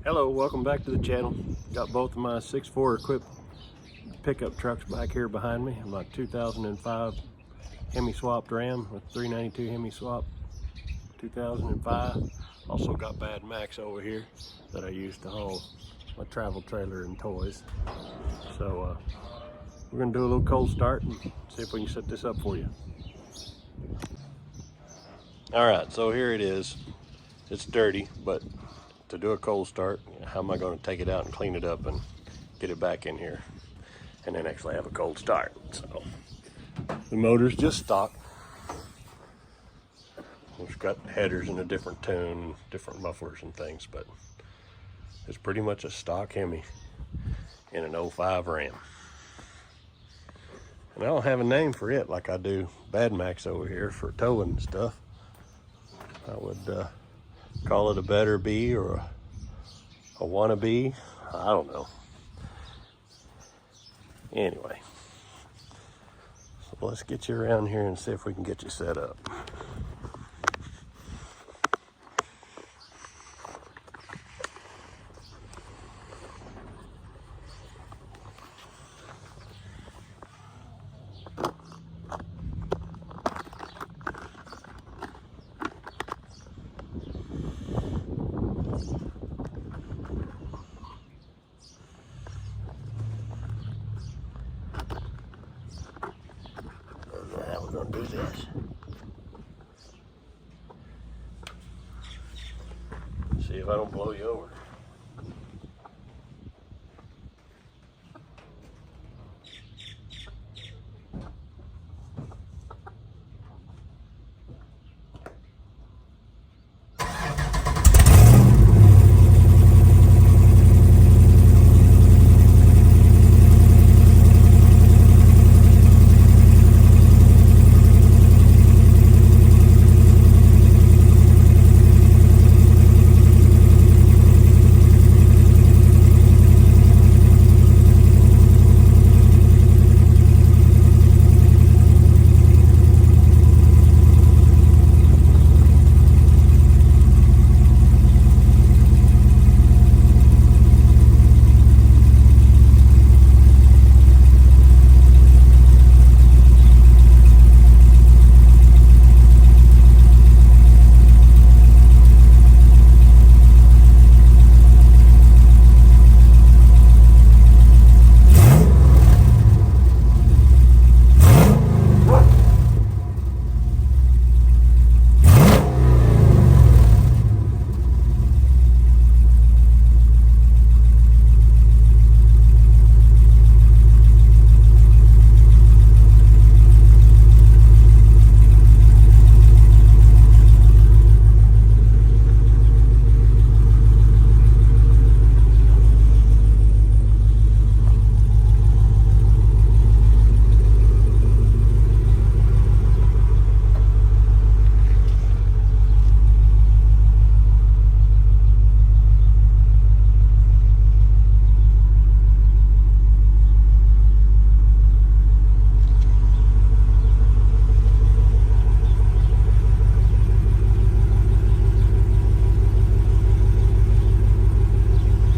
Hello, welcome back to the channel. Got both of my 6'4" equipped pickup trucks back here behind me. My 2005 Hemi Swaped Ram with 392 Hemi Swap 2005. Also got Bad Max over here that I use to haul my travel trailer and toys. So we're gonna do a little cold start and see if we can set this up for you. All right, so here it is. It's dirty, but to do a cold start, how am I going to take it out and clean it up and get it back in here and then actually have a cold start? So the motor's just stock. It's got headers in a different tune, different mufflers and things, but it's pretty much a stock Hemi in an 05 Ram. And I don't have a name for it like I do Bad Max over here for towing and stuff. I would call it a better bee or a wannabe. I don't know. Anyway, so let's get you around here and see if we can get you set up. We're gonna do this. See if I don't blow you over.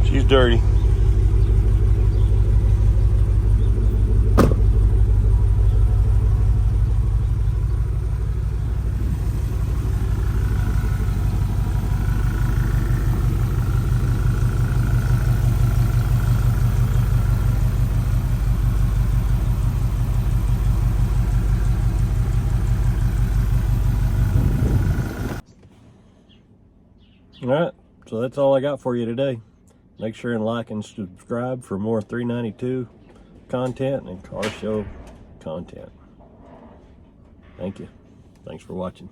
She's dirty. All right, so that's all I got for you today. Make sure and like and subscribe for more 392 content and car show content. Thank you. Thanks for watching.